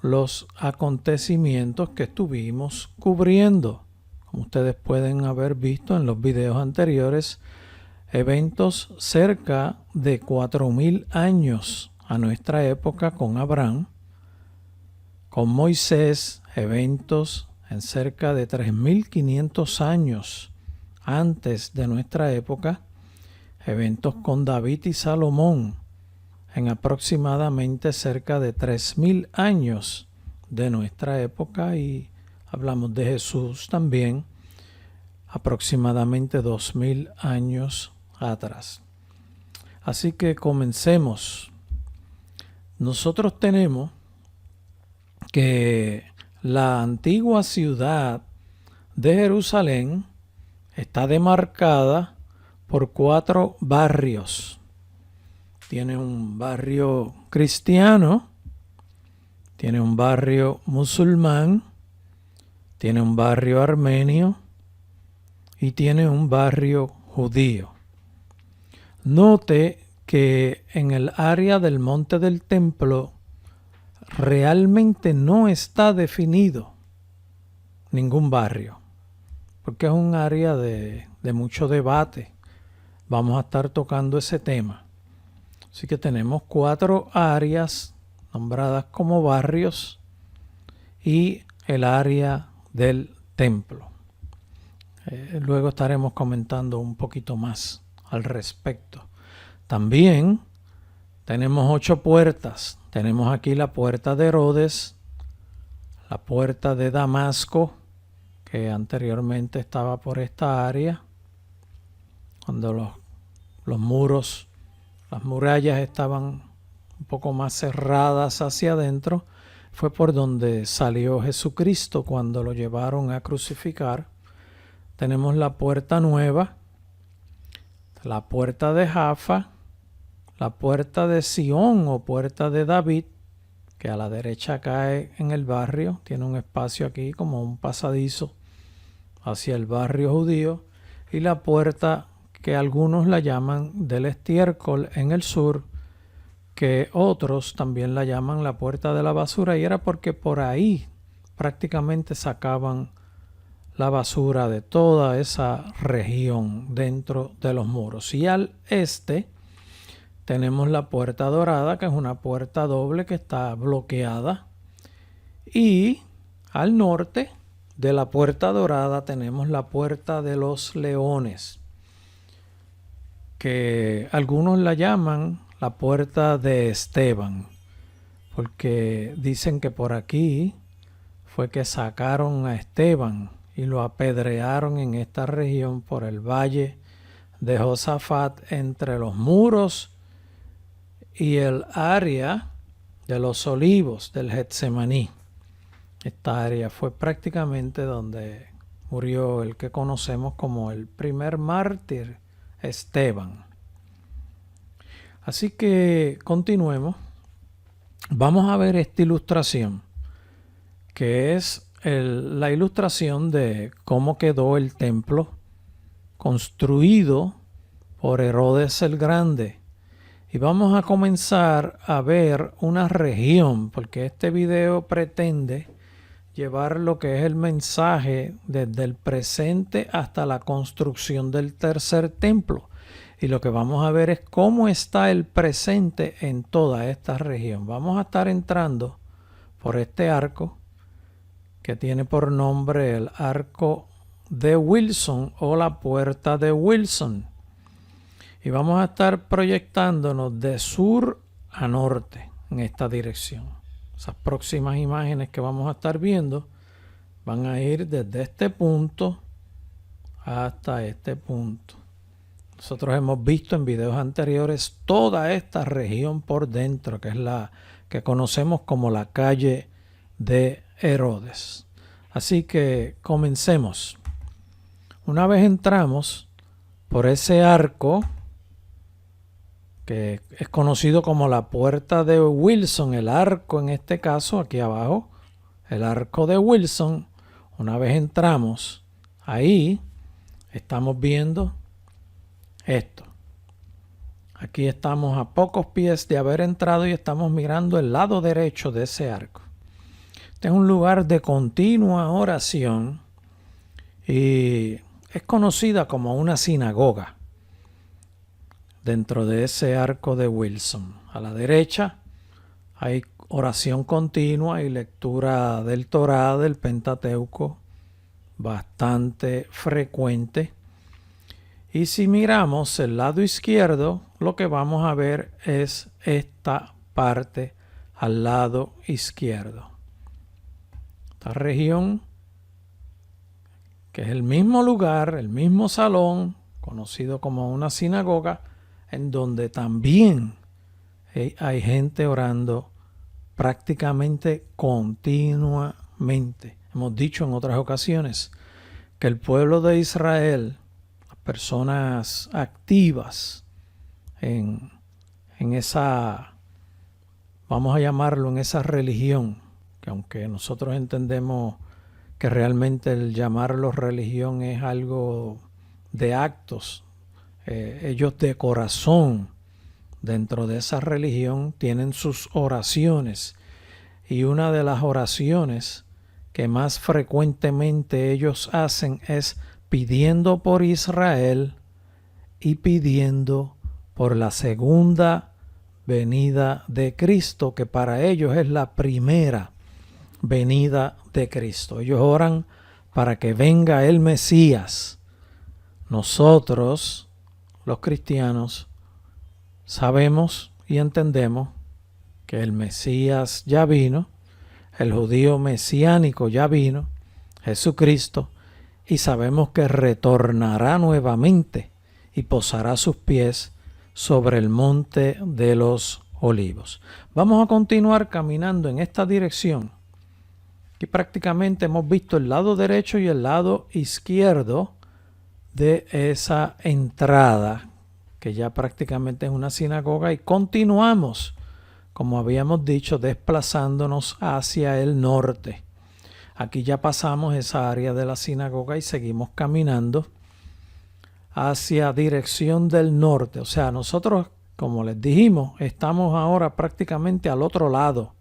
los acontecimientos que estuvimos cubriendo. Como ustedes pueden haber visto en los videos anteriores, eventos cerca de 4000 años a nuestra época con Abraham, con Moisés, eventos en cerca de 3500 años antes de nuestra época, eventos con David y Salomón en aproximadamente cerca de 3000 años de nuestra época, y hablamos de Jesús también aproximadamente 2000 años atrás. Así que comencemos. Nosotros tenemos que la antigua ciudad de Jerusalén está demarcada por 4 barrios. Tiene un barrio cristiano, tiene un barrio musulmán, tiene un barrio armenio y tiene un barrio judío. Note que en el área del Monte del Templo realmente no está definido ningún barrio, porque es un área de mucho debate. Vamos a estar tocando ese tema. Así que tenemos 4 áreas nombradas como barrios y el área del templo. Luego estaremos comentando un poquito más al respecto. También tenemos 8 puertas. Tenemos aquí la puerta de Herodes, la puerta de Damasco, que anteriormente estaba por esta área, cuando los muros, las murallas estaban un poco más cerradas hacia adentro. Fue por donde salió Jesucristo cuando lo llevaron a crucificar. Tenemos la puerta nueva, la puerta de Jaffa, la puerta de Sión o puerta de David, que a la derecha cae en el barrio, tiene un espacio aquí como un pasadizo hacia el barrio judío, y la puerta que algunos la llaman del estiércol en el sur, que otros también la llaman la puerta de la basura, y era porque por ahí prácticamente sacaban la basura de toda esa región dentro de los muros. Y al este tenemos la puerta dorada, que es una puerta doble que está bloqueada, y al norte de la puerta dorada tenemos la puerta de los leones, que algunos la llaman la puerta de Esteban, porque dicen que por aquí fue que sacaron a Esteban y lo apedrearon en esta región por el valle de Josafat, entre los muros y el área de los olivos del Getsemaní. Esta área fue prácticamente donde murió el que conocemos como el primer mártir, Esteban. Así que continuemos. Vamos a ver esta ilustración, que es la ilustración de cómo quedó el templo construido por Herodes el Grande. Y vamos a comenzar a ver una región, porque este video pretende llevar lo que es el mensaje desde el presente hasta la construcción del tercer templo. Y lo que vamos a ver es cómo está el presente en toda esta región. Vamos a estar entrando por este arco que tiene por nombre el arco de Wilson o la puerta de Wilson. Y vamos a estar proyectándonos de sur a norte en esta dirección. Esas próximas imágenes que vamos a estar viendo van a ir desde este punto hasta este punto. Nosotros hemos visto en videos anteriores toda esta región por dentro, que es la que conocemos como la calle de Herodes. Así que comencemos. Una vez entramos por ese arco, que es conocido como la puerta de Wilson, el arco en este caso, aquí abajo, el arco de Wilson. Una vez entramos ahí, estamos viendo esto. Aquí estamos a pocos pies de haber entrado y estamos mirando el lado derecho de ese arco. Este es un lugar de continua oración y es conocida como una sinagoga dentro de ese arco de Wilson. A la derecha hay oración continua y lectura del Torá, del Pentateuco, bastante frecuente. Y si miramos el lado izquierdo, lo que vamos a ver es esta parte al lado izquierdo. Esta región, que es el mismo lugar, el mismo salón, conocido como una sinagoga, en donde también hay gente orando prácticamente continuamente. Hemos dicho en otras ocasiones que el pueblo de Israel, las personas activas en esa, vamos a llamarlo, en esa religión, que aunque nosotros entendemos que realmente el llamarlo religión es algo de actos, ellos de corazón dentro de esa religión tienen sus oraciones, y una de las oraciones que más frecuentemente ellos hacen es pidiendo por Israel y pidiendo por la segunda venida de Cristo, que para ellos es la primera venida de Cristo. Ellos oran para que venga el Mesías. Nosotros, los cristianos, sabemos y entendemos que el Mesías ya vino, el judío mesiánico ya vino, Jesucristo, y sabemos que retornará nuevamente y posará sus pies sobre el monte de los olivos. Vamos a continuar caminando en esta dirección. Aquí prácticamente hemos visto el lado derecho y el lado izquierdo de esa entrada, que ya prácticamente es una sinagoga, y continuamos, como habíamos dicho, desplazándonos hacia el norte. Aquí ya pasamos esa área de la sinagoga y seguimos caminando hacia dirección del norte. O sea, nosotros, como les dijimos, estamos ahora prácticamente al otro lado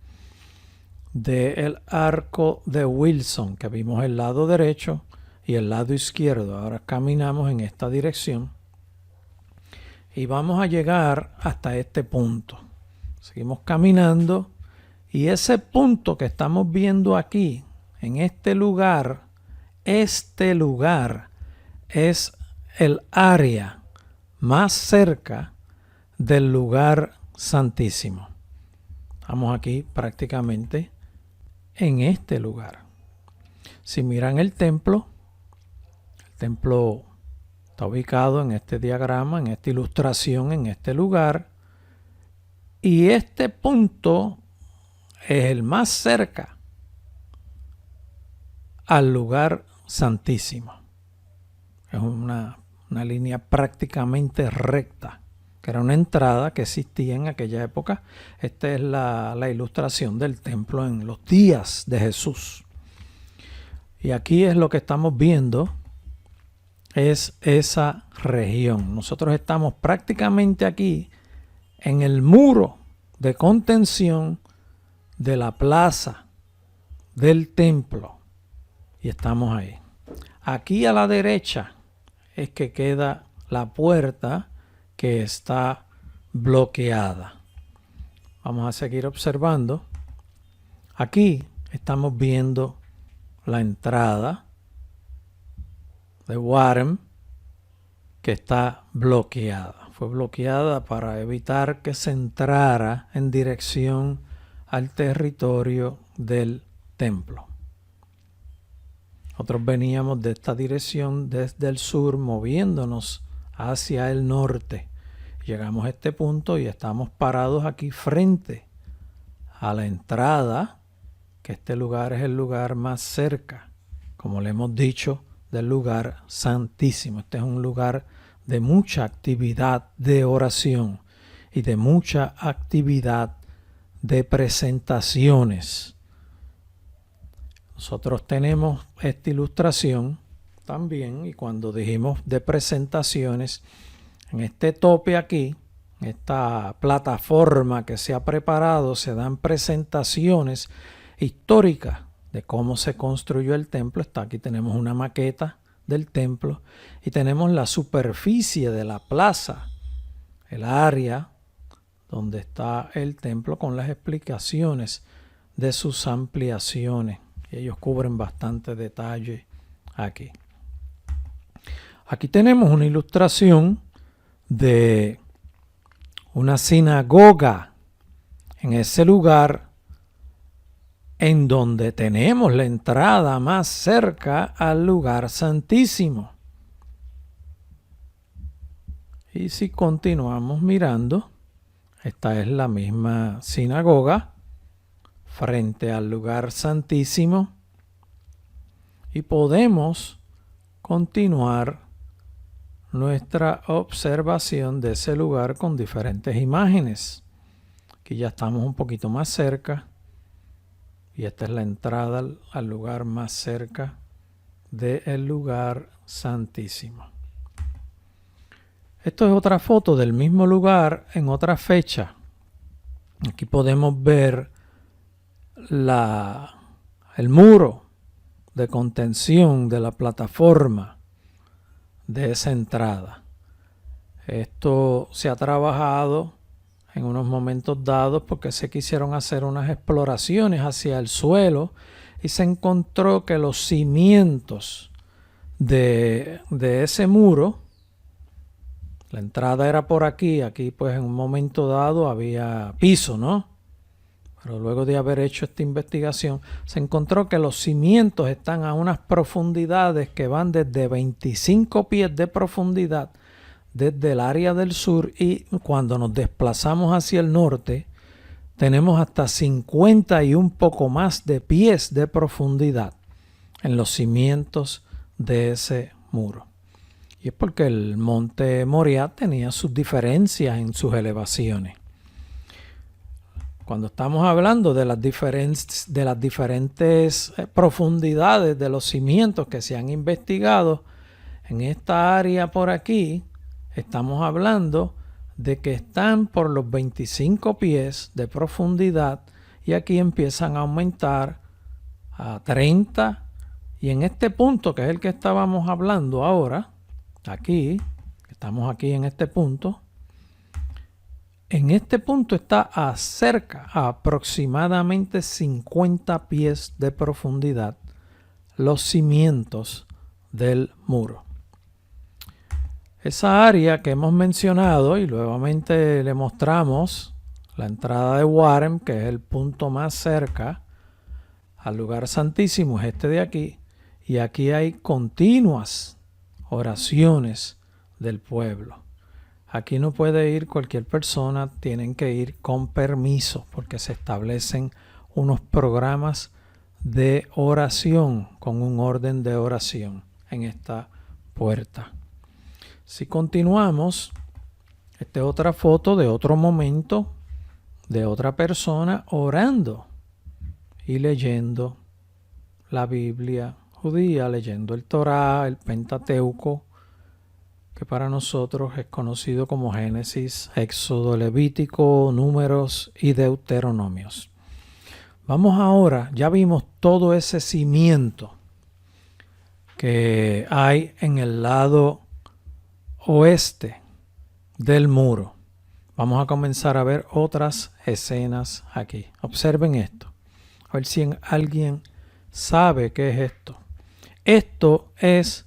del arco de Wilson, que vimos el lado derecho y el lado izquierdo. Ahora caminamos en esta dirección y vamos a llegar hasta este punto. Seguimos caminando y ese punto que estamos viendo aquí, en este lugar es el área más cerca del lugar santísimo. Estamos aquí prácticamente en este lugar. Si miran el templo está ubicado en este diagrama, en esta ilustración, en este lugar, y este punto es el más cerca al lugar santísimo. Es una línea prácticamente recta, que era una entrada que existía en aquella época. Esta es la ilustración del templo en los días de Jesús. Y aquí es lo que estamos viendo, es esa región. Nosotros estamos prácticamente aquí en el muro de contención de la plaza del templo. Y estamos ahí. Aquí a la derecha es que queda la puerta que está bloqueada. Vamos a seguir observando. Aquí estamos viendo la entrada de Warren, que está bloqueada. Fue bloqueada para evitar que se entrara en dirección al territorio del templo. Nosotros veníamos de esta dirección desde el sur, moviéndonos hacia el norte. Llegamos a este punto y estamos parados aquí frente a la entrada, que este lugar es el lugar más cerca, como le hemos dicho, del lugar santísimo. Este es un lugar de mucha actividad de oración y de mucha actividad de presentaciones. Nosotros tenemos esta ilustración también, y cuando dijimos de presentaciones, en este tope aquí, en esta plataforma que se ha preparado, se dan presentaciones históricas de cómo se construyó el templo. Aquí tenemos una maqueta del templo y tenemos la superficie de la plaza, el área donde está el templo con las explicaciones de sus ampliaciones. Y ellos cubren bastante detalle aquí. Aquí tenemos una ilustración de una sinagoga en ese lugar en donde tenemos la entrada más cerca al lugar santísimo. Y si continuamos mirando, esta es la misma sinagoga frente al lugar santísimo y podemos continuar nuestra observación de ese lugar con diferentes imágenes. Aquí ya estamos un poquito más cerca y esta es la entrada al lugar más cerca del lugar santísimo. Esto es otra foto del mismo lugar en otra fecha. Aquí podemos ver el muro de contención de la plataforma de esa entrada. Esto se ha trabajado en unos momentos dados porque se quisieron hacer unas exploraciones hacia el suelo y se encontró que los cimientos de ese muro, la entrada era por aquí pues en un momento dado había piso, ¿no? Pero luego de haber hecho esta investigación, se encontró que los cimientos están a unas profundidades que van desde 25 pies de profundidad desde el área del sur, y cuando nos desplazamos hacia el norte tenemos hasta 50 y un poco más de pies de profundidad en los cimientos de ese muro. Y es porque el monte Moriah tenía sus diferencias en sus elevaciones. Cuando estamos hablando de las diferentes profundidades de los cimientos que se han investigado en esta área por aquí, estamos hablando de que están por los 25 pies de profundidad y aquí empiezan a aumentar a 30, y en este punto, que es el que estábamos hablando ahora, aquí, estamos aquí en este punto está a aproximadamente 50 pies de profundidad los cimientos del muro. Esa área que hemos mencionado, y nuevamente le mostramos la entrada de Warren, que es el punto más cerca al lugar santísimo, es este de aquí, y aquí hay continuas oraciones del pueblo. Aquí no puede ir cualquier persona, tienen que ir con permiso porque se establecen unos programas de oración con un orden de oración en esta puerta. Si continuamos, esta es otra foto de otro momento de otra persona orando y leyendo la Biblia judía, leyendo el Torá, el Pentateuco, que para nosotros es conocido como Génesis, Éxodo, Levítico, Números y Deuteronomios. Vamos ahora, ya vimos todo ese cimiento que hay en el lado oeste del muro. Vamos a comenzar a ver otras escenas aquí. Observen esto. A ver si alguien sabe qué es esto. Esto es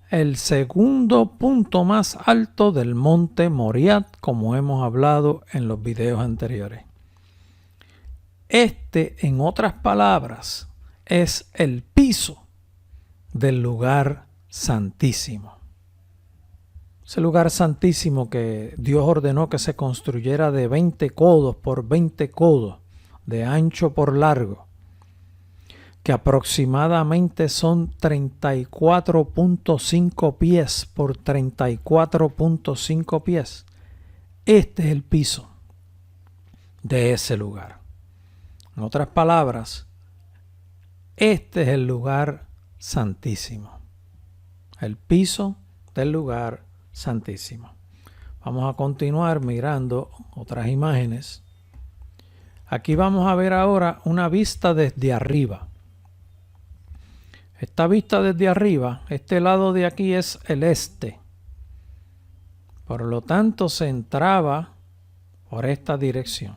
el segundo punto más alto del monte Moriah, como hemos hablado en los videos anteriores. Este, en otras palabras, es el piso del lugar santísimo. Ese lugar santísimo que Dios ordenó que se construyera de 20 codos por 20 codos, de ancho por largo, que aproximadamente son 34.5 pies por 34.5 pies. Este es el piso de ese lugar. En otras palabras, este es el lugar santísimo. El piso del lugar santísimo. Vamos a continuar mirando otras imágenes. Aquí vamos a ver ahora una vista desde arriba. Esta vista desde arriba, este lado de aquí es el este. Por lo tanto, se entraba por esta dirección.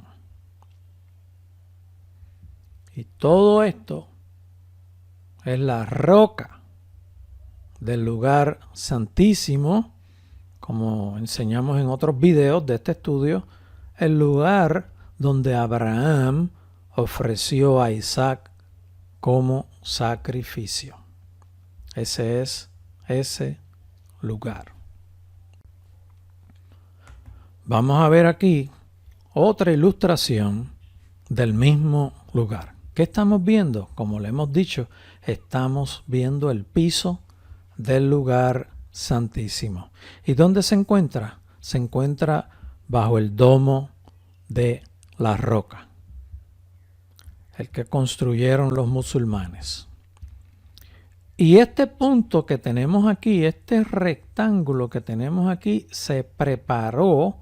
Y todo esto es la roca del lugar santísimo, como enseñamos en otros videos de este estudio, el lugar donde Abraham ofreció a Isaac como sacrificio. Ese es ese lugar. Vamos a ver aquí otra ilustración del mismo lugar. ¿Qué estamos viendo? Como le hemos dicho, estamos viendo el piso del lugar santísimo. ¿Y dónde se encuentra? Se encuentra bajo el domo de la roca, el que construyeron los musulmanes. Y este punto que tenemos aquí, este rectángulo que tenemos aquí, se preparó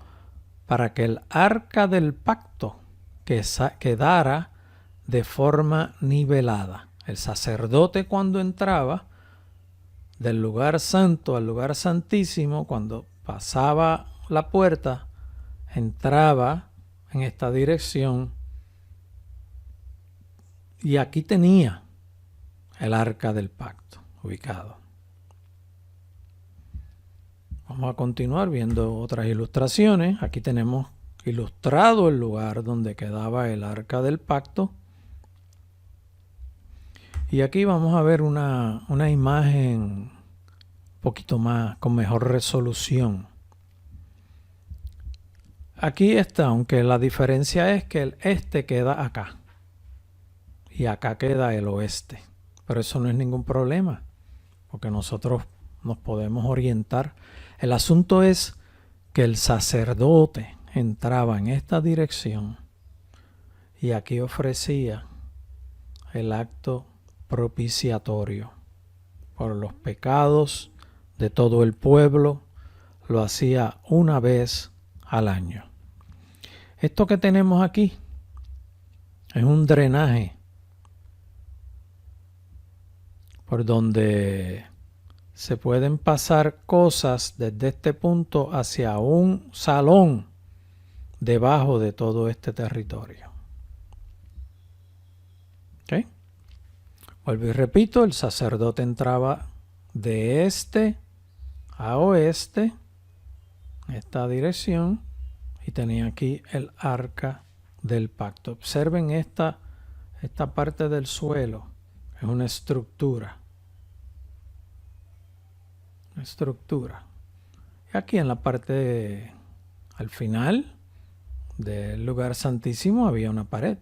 para que el arca del pacto quedara de forma nivelada. El sacerdote, cuando entraba del lugar santo al lugar santísimo, cuando pasaba la puerta, entraba en esta dirección y aquí tenía el arca del pacto ubicado. Vamos a continuar viendo otras ilustraciones. Aquí tenemos ilustrado el lugar donde quedaba el arca del pacto. Y aquí vamos a ver una imagen un poquito más, con mejor resolución. Aquí está, aunque la diferencia es que el este queda acá. Y acá queda el oeste. Pero eso no es ningún problema, porque nosotros nos podemos orientar. El asunto es que el sacerdote entraba en esta dirección y aquí ofrecía el acto propiciatorio por los pecados de todo el pueblo. Lo hacía una vez al año. Esto que tenemos aquí es un drenaje por donde se pueden pasar cosas desde este punto hacia un salón debajo de todo este territorio. ¿Ok? Vuelvo y repito, el sacerdote entraba de este a oeste, en esta dirección, y tenía aquí el arca del pacto. Observen esta parte del suelo, es una estructura. Y aquí en la parte al final del lugar santísimo había una pared.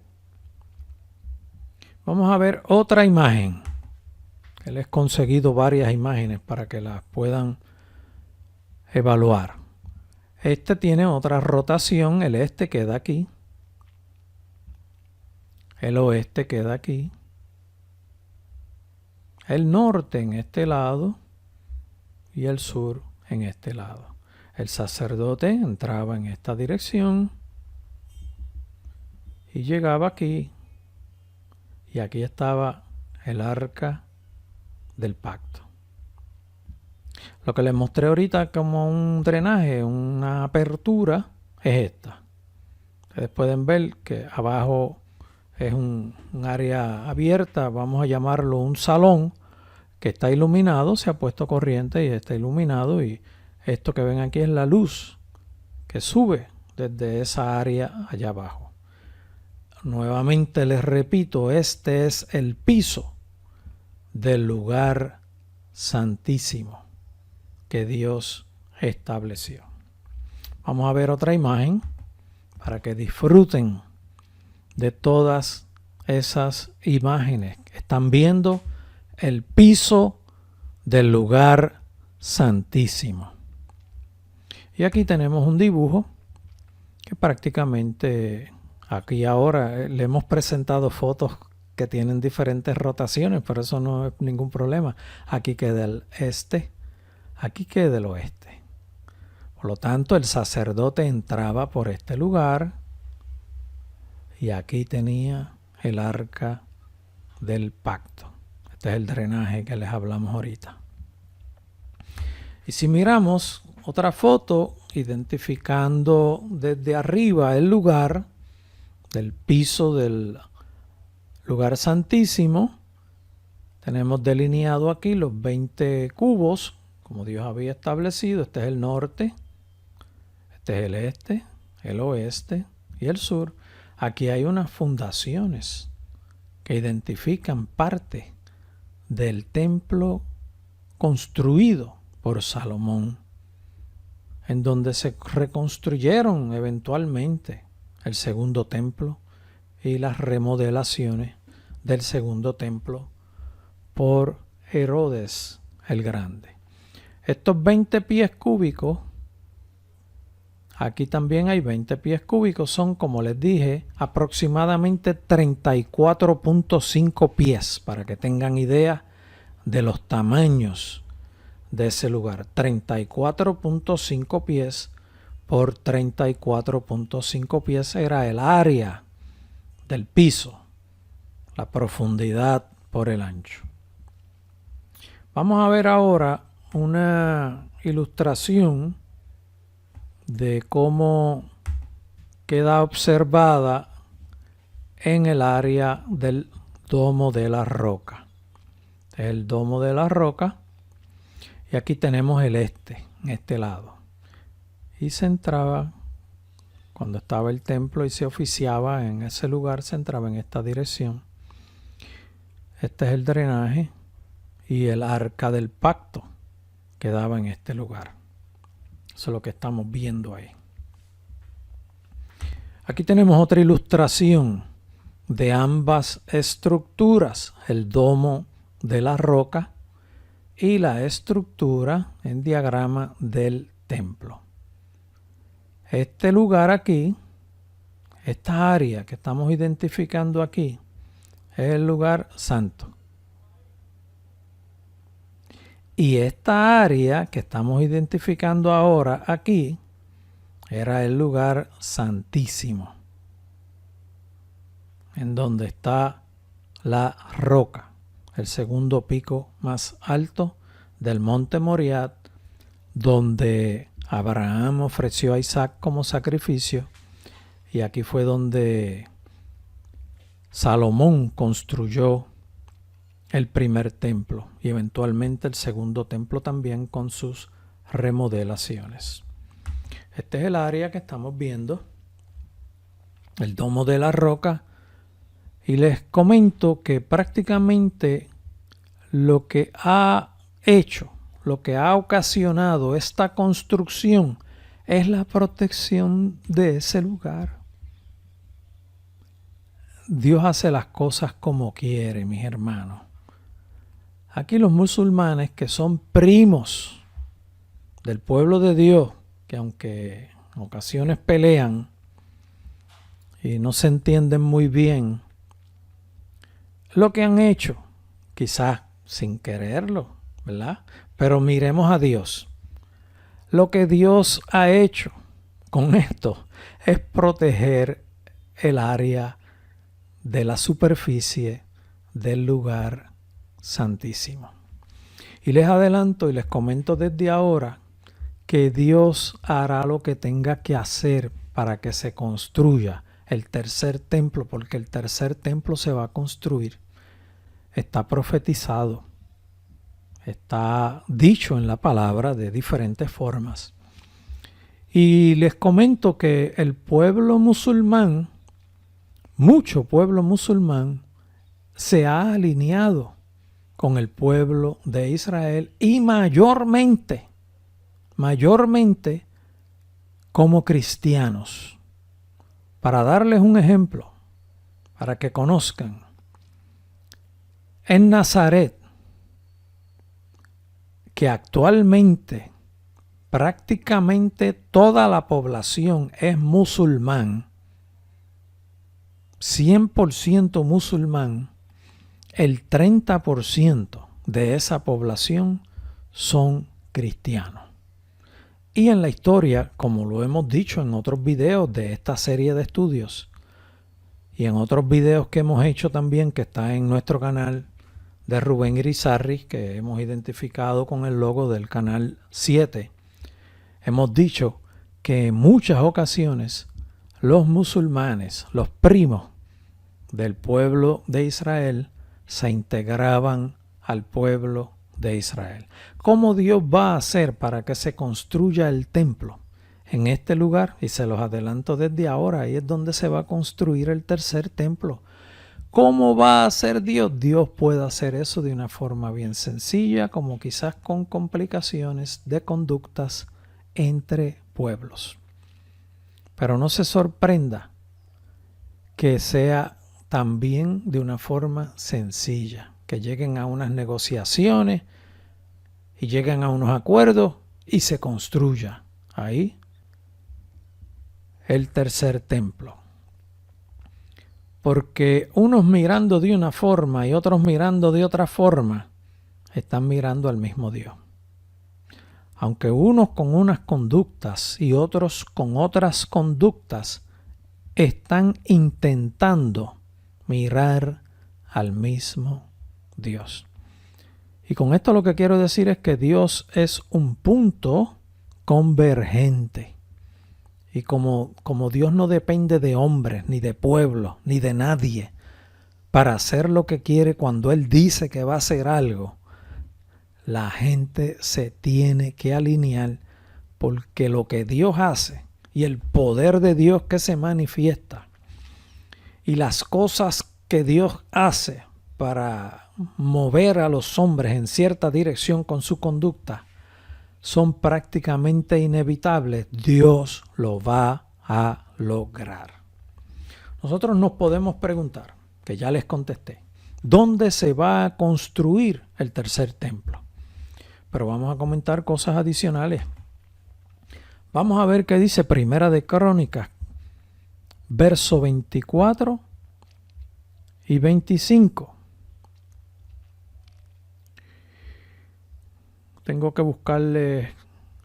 Vamos a ver otra imagen. Les he conseguido varias imágenes para que las puedan evaluar. Este tiene otra rotación. El este queda aquí. El oeste queda aquí. El norte en este lado. Y el sur en este lado. El sacerdote entraba en esta dirección y llegaba aquí, y aquí estaba el arca del pacto. Lo que les mostré ahorita como un drenaje, una apertura, es esta. Ustedes pueden ver que abajo es un área abierta, vamos a llamarlo un salón, que está iluminado, se ha puesto corriente y está iluminado, y esto que ven aquí es la luz que sube desde esa área allá abajo. Nuevamente les repito, este es el piso del lugar santísimo que Dios estableció. Vamos a ver otra imagen para que disfruten de todas esas imágenes. Están viendo el piso del lugar santísimo. Y aquí tenemos un dibujo que prácticamente aquí ahora le hemos presentado fotos que tienen diferentes rotaciones, pero eso no es ningún problema. Aquí queda el este, aquí queda el oeste. Por lo tanto, el sacerdote entraba por este lugar y aquí tenía el arca del pacto. Este es el drenaje que les hablamos ahorita. Y si miramos otra foto, identificando desde arriba el lugar del piso del lugar santísimo, tenemos delineado aquí los 20 cubos, como Dios había establecido. Este es el norte, este es el este, el oeste y el sur. Aquí hay unas fundaciones que identifican parte del templo construido por Salomón, en donde se reconstruyeron eventualmente el segundo templo y las remodelaciones del segundo templo por Herodes el Grande. Estos 20 pies cúbicos, aquí también hay 20 pies cúbicos, son, como les dije, aproximadamente 34.5 pies, para que tengan idea de los tamaños de ese lugar. 34.5 pies por 34.5 pies era el área del piso, la profundidad por el ancho. Vamos a ver ahora una ilustración de cómo queda observada en el área del Domo de la Roca. El Domo de la Roca, y aquí tenemos el este, en este lado. Y se entraba, cuando estaba el templo y se oficiaba en ese lugar, se entraba en esta dirección. Este es el drenaje y el arca del pacto quedaba en este lugar. Eso es lo que estamos viendo ahí. Aquí tenemos otra ilustración de ambas estructuras, el Domo de la Roca y la estructura en diagrama del templo. Este lugar aquí, esta área que estamos identificando aquí, es el lugar santo. Y esta área que estamos identificando ahora aquí era el lugar santísimo, en donde está la roca, el segundo pico más alto del monte Moriah, donde Abraham ofreció a Isaac como sacrificio, y aquí fue donde Salomón construyó el primer templo y eventualmente el segundo templo también con sus remodelaciones. Este es el área que estamos viendo, el Domo de la Roca, y les comento que prácticamente lo que ha hecho, lo que ha ocasionado esta construcción es la protección de ese lugar. Dios hace las cosas como quiere, mis hermanos. Aquí los musulmanes, que son primos del pueblo de Dios, que aunque en ocasiones pelean y no se entienden muy bien, lo que han hecho, quizás sin quererlo, ¿verdad? Pero miremos a Dios. Lo que Dios ha hecho con esto es proteger el área de la superficie del lugar santísimo. Y les adelanto y les comento desde ahora que Dios hará lo que tenga que hacer para que se construya el tercer templo, porque el tercer templo se va a construir. Está profetizado, está dicho en la palabra de diferentes formas. Y les comento que el pueblo musulmán, mucho pueblo musulmán, se ha alineado con el pueblo de Israel y mayormente como cristianos. Para darles un ejemplo, para que conozcan, en Nazaret, que actualmente prácticamente toda la población es musulmán, 100% musulmán, el 30% de esa población son cristianos. Y en la historia, como lo hemos dicho en otros videos de esta serie de estudios y en otros videos que hemos hecho también, que está en nuestro canal de Rubén Irizarry, que hemos identificado con el logo del Canal 7, hemos dicho que en muchas ocasiones los musulmanes, los primos del pueblo de Israel, se integraban al pueblo de Israel. ¿Cómo Dios va a hacer para que se construya el templo en este lugar? Y se los adelanto desde ahora, ahí es donde se va a construir el tercer templo. ¿Cómo va a hacer Dios? Dios puede hacer eso de una forma bien sencilla, como quizás con complicaciones de conductas entre pueblos. Pero no se sorprenda que sea también de una forma sencilla, que lleguen a unas negociaciones y lleguen a unos acuerdos y se construya ahí el tercer templo. Porque unos mirando de una forma y otros mirando de otra forma, están mirando al mismo Dios. Aunque unos con unas conductas y otros con otras conductas, están intentando mirar al mismo Dios. Y con esto lo que quiero decir es que Dios es un punto convergente. Y como Dios no depende de hombres, ni de pueblos, ni de nadie, para hacer lo que quiere cuando Él dice que va a hacer algo, la gente se tiene que alinear, porque lo que Dios hace y el poder de Dios que se manifiesta y las cosas que Dios hace para mover a los hombres en cierta dirección con su conducta son prácticamente inevitables. Dios lo va a lograr. Nosotros nos podemos preguntar, que ya les contesté, ¿dónde se va a construir el tercer templo? Pero vamos a comentar cosas adicionales. Vamos a ver qué dice Primera de Crónicas, verso 24 y 25. Tengo que buscarle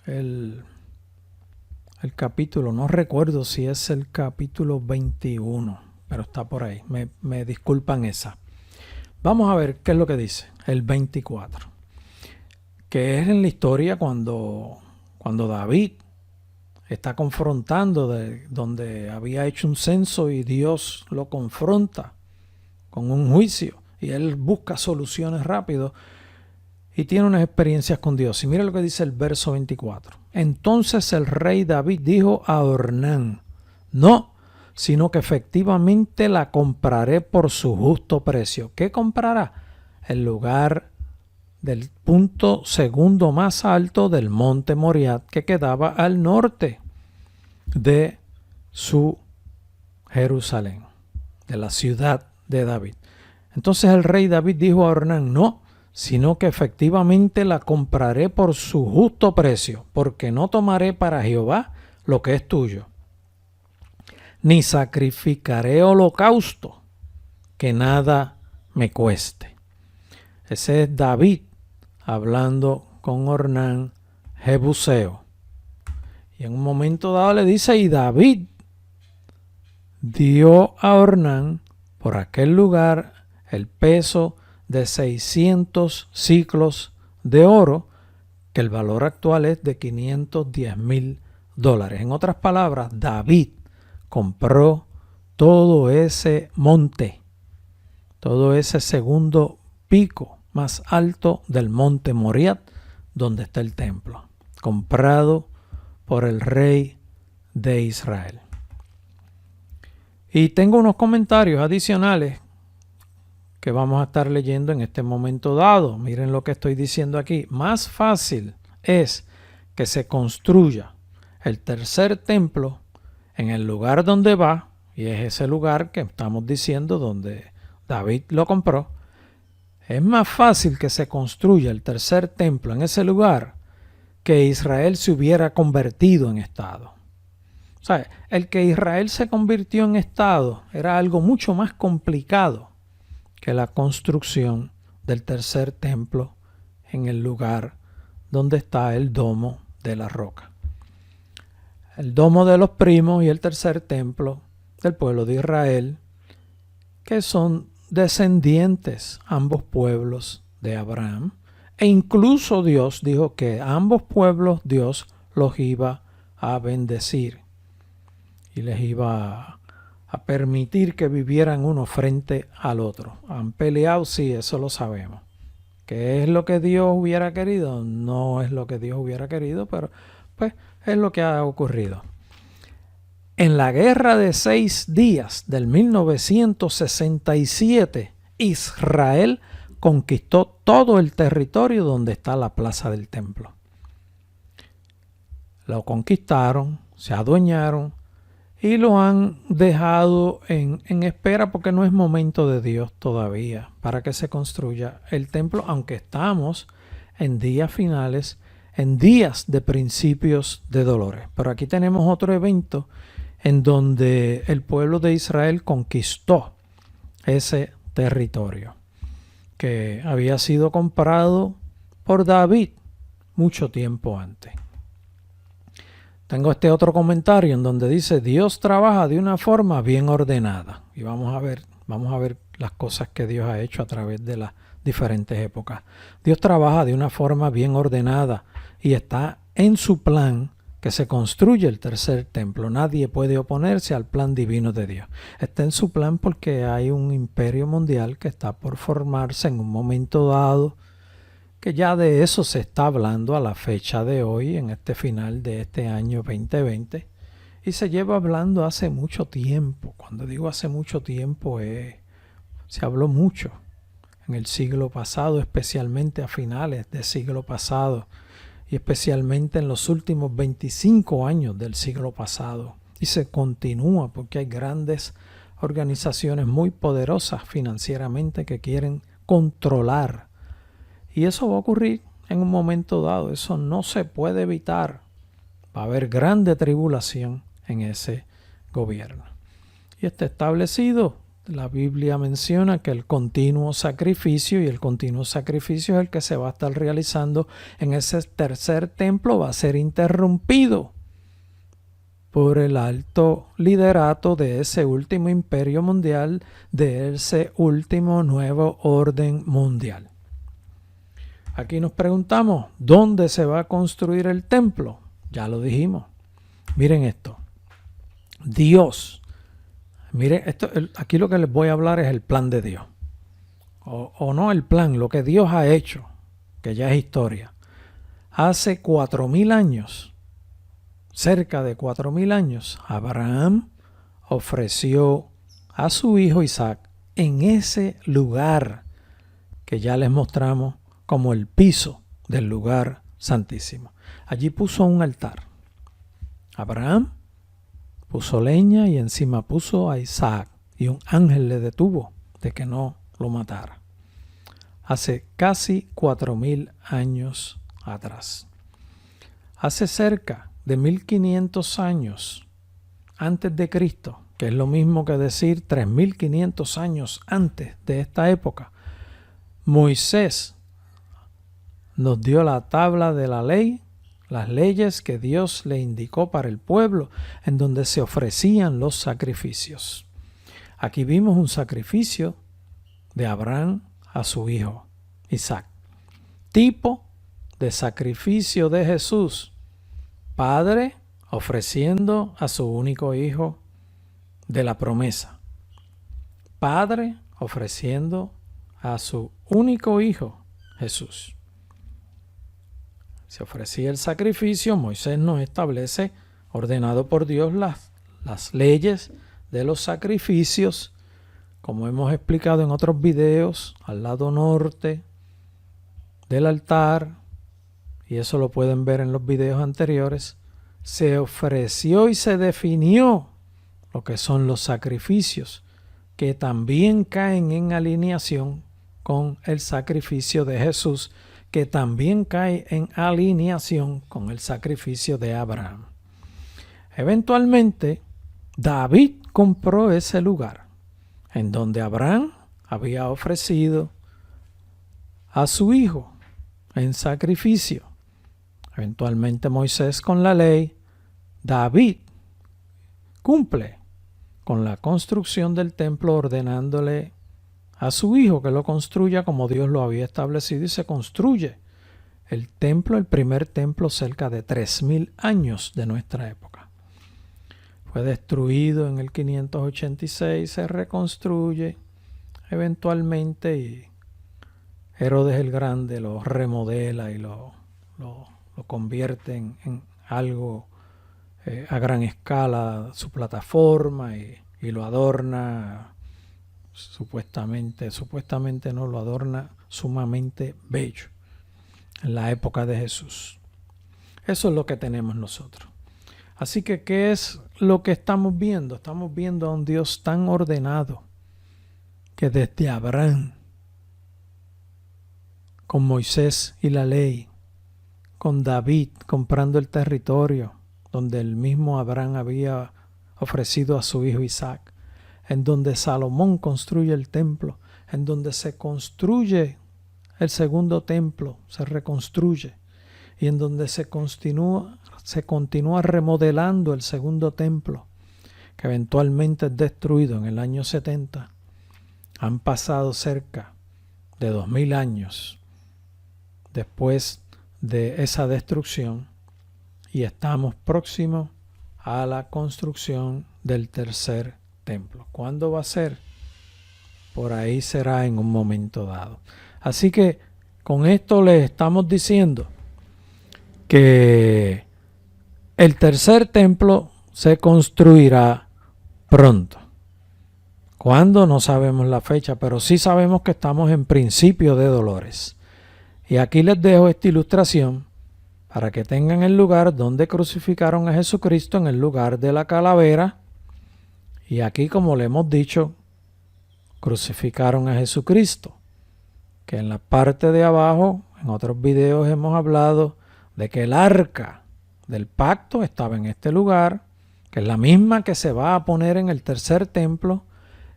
el capítulo, no recuerdo si es el capítulo 21, pero está por ahí, me disculpan esa. Vamos a ver qué es lo que dice el 24, que es en la historia cuando David está confrontando donde había hecho un censo y Dios lo confronta con un juicio y él busca soluciones rápido y tiene unas experiencias con Dios. Y mira lo que dice el verso 24. Entonces el rey David dijo a Ornán, no, sino que efectivamente la compraré por su justo precio. ¿Qué comprará? El lugar del punto segundo más alto del monte Moriah, que quedaba al norte de su Jerusalén, de la ciudad de David. Entonces el rey David dijo a Ornán, no, sino que efectivamente la compraré por su justo precio, porque no tomaré para Jehová lo que es tuyo, ni sacrificaré holocausto que nada me cueste. Ese es David hablando con Ornán Jebuseo. Y en un momento dado le dice, y David dio a Ornán por aquel lugar el peso de 600 siclos de oro, que el valor actual es de $510,000. En otras palabras, David compró todo ese monte, todo ese segundo pico más alto del monte Moriah, donde está el templo, comprado por el rey de Israel. Y tengo unos comentarios adicionales que vamos a estar leyendo en este momento dado. Miren lo que estoy diciendo aquí. Más fácil es que se construya el tercer templo en el lugar donde va, y es ese lugar que estamos diciendo donde David lo compró. Es más fácil que se construya el tercer templo en ese lugar que Israel se hubiera convertido en Estado. O sea, el que Israel se convirtió en Estado era algo mucho más complicado que la construcción del tercer templo en el lugar donde está el domo de la roca. El domo de los primos y el tercer templo del pueblo de Israel, que son descendientes, ambos pueblos de Abraham. E incluso Dios dijo que a ambos pueblos Dios los iba a bendecir y les iba a permitir que vivieran uno frente al otro. Han peleado, sí, eso lo sabemos. ¿Qué es lo que Dios hubiera querido? No es lo que Dios hubiera querido, pero pues es lo que ha ocurrido. En la guerra de 6 días del 1967, Israel conquistó todo el territorio donde está la plaza del templo. Lo conquistaron, se adueñaron y lo han dejado en espera porque no es momento de Dios todavía para que se construya el templo, aunque estamos en días finales, en días de principios de dolores. Pero aquí tenemos otro evento en donde el pueblo de Israel conquistó ese territorio que había sido comprado por David mucho tiempo antes. Tengo este otro comentario en donde dice: Dios trabaja de una forma bien ordenada. Y vamos a ver las cosas que Dios ha hecho a través de las diferentes épocas. Dios trabaja de una forma bien ordenada y está en su plan que se construye el tercer templo. Nadie puede oponerse al plan divino de Dios. Está en su plan porque hay un imperio mundial que está por formarse en un momento dado, que ya de eso se está hablando a la fecha de hoy, en este final de este año 2020, y se lleva hablando hace mucho tiempo. Cuando digo hace mucho tiempo, se habló mucho en el siglo pasado, especialmente a finales del siglo pasado, y especialmente en los últimos 25 años del siglo pasado. Y se continúa porque hay grandes organizaciones muy poderosas financieramente que quieren controlar. Y eso va a ocurrir en un momento dado. Eso no se puede evitar. Va a haber grande tribulación en ese gobierno. Y está establecido. La Biblia menciona que el continuo sacrificio, y el continuo sacrificio es el que se va a estar realizando en ese tercer templo, va a ser interrumpido por el alto liderato de ese último imperio mundial, de ese último nuevo orden mundial. Aquí nos preguntamos, ¿dónde se va a construir el templo? Ya lo dijimos. Miren esto. Dios. Miren, aquí lo que les voy a hablar es el plan de Dios. O no el plan, lo que Dios ha hecho, que ya es historia. Hace 4,000 años, cerca de 4,000 años, Abraham ofreció a su hijo Isaac en ese lugar que ya les mostramos como el piso del lugar santísimo. Allí puso un altar. Abraham puso leña y encima puso a Isaac, y un ángel le detuvo de que no lo matara. Hace casi 4,000 años atrás. Hace cerca de 1500 años antes de Cristo, que es lo mismo que decir 3500 años antes de esta época, Moisés nos dio la tabla de la ley, las leyes que Dios le indicó para el pueblo, en donde se ofrecían los sacrificios. Aquí vimos un sacrificio de Abraham a su hijo Isaac, tipo de sacrificio de Jesús, padre ofreciendo a su único hijo de la promesa, padre ofreciendo a su único hijo Jesús. Se ofrecía el sacrificio. Moisés nos establece, ordenado por Dios, las leyes de los sacrificios, como hemos explicado en otros videos, al lado norte del altar, y eso lo pueden ver en los videos anteriores. Se ofreció y se definió lo que son los sacrificios, que también caen en alineación con el sacrificio de Jesús, que también cae en alineación con el sacrificio de Abraham. Eventualmente, David compró ese lugar en donde Abraham había ofrecido a su hijo en sacrificio. Eventualmente Moisés con la ley, David cumple con la construcción del templo, ordenándole a su Hijo que lo construya como Dios lo había establecido, y se construye el templo, el primer templo, cerca de 3000 años de nuestra época. Fue destruido en el 586, se reconstruye eventualmente y Herodes el Grande lo remodela y lo convierte en algo a gran escala, su plataforma, y lo adorna supuestamente no, lo adorna sumamente bello en la época de Jesús. Eso es lo que tenemos nosotros. Así que, ¿qué es lo que estamos viendo? Estamos viendo a un Dios tan ordenado que desde Abraham, con Moisés y la ley, con David comprando el territorio donde el mismo Abraham había ofrecido a su hijo Isaac, en donde Salomón construye el templo, en donde se construye el segundo templo, se reconstruye, y en donde se continúa remodelando el segundo templo, que eventualmente es destruido en el año 70. Han pasado cerca de 2000 años después de esa destrucción y estamos próximos a la construcción del tercer templo. ¿Cuándo va a ser? Por ahí será en un momento dado. Así que con esto les estamos diciendo que el tercer templo se construirá pronto. ¿Cuándo? No sabemos la fecha, pero sí sabemos que estamos en principio de dolores. Y aquí les dejo esta ilustración para que tengan el lugar donde crucificaron a Jesucristo, en el lugar de la calavera. Y aquí, como le hemos dicho, crucificaron a Jesucristo, que en la parte de abajo, en otros videos hemos hablado de que el arca del pacto estaba en este lugar, que es la misma que se va a poner en el tercer templo,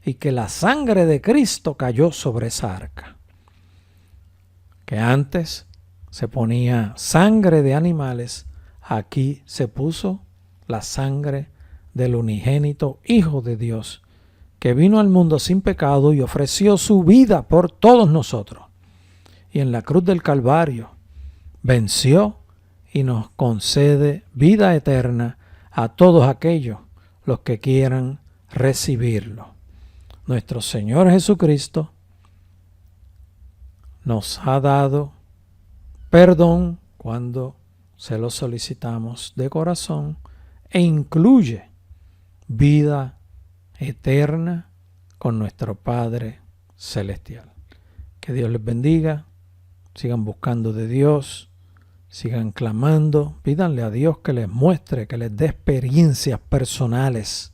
y que la sangre de Cristo cayó sobre esa arca. Que antes se ponía sangre de animales, aquí se puso la sangre del unigénito Hijo de Dios, que vino al mundo sin pecado y ofreció su vida por todos nosotros. Y en la cruz del Calvario venció y nos concede vida eterna a todos aquellos los que quieran recibirlo. Nuestro Señor Jesucristo nos ha dado perdón cuando se lo solicitamos de corazón, e incluye vida eterna con nuestro Padre Celestial. Que Dios les bendiga, sigan buscando de Dios, sigan clamando, pídanle a Dios que les muestre, que les dé experiencias personales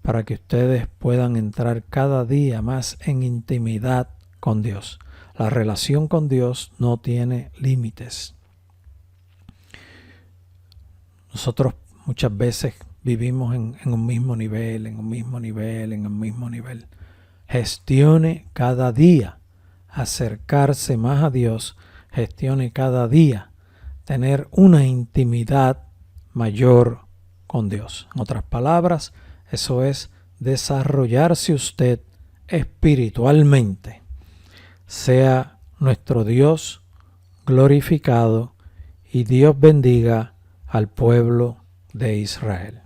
para que ustedes puedan entrar cada día más en intimidad con Dios. La relación con Dios no tiene límites. Nosotros muchas veces vivimos en un mismo nivel, en un mismo nivel, en un mismo nivel. Gestione cada día acercarse más a Dios, gestione cada día tener una intimidad mayor con Dios. En otras palabras, eso es desarrollarse usted espiritualmente. Sea nuestro Dios glorificado y Dios bendiga al pueblo de Israel.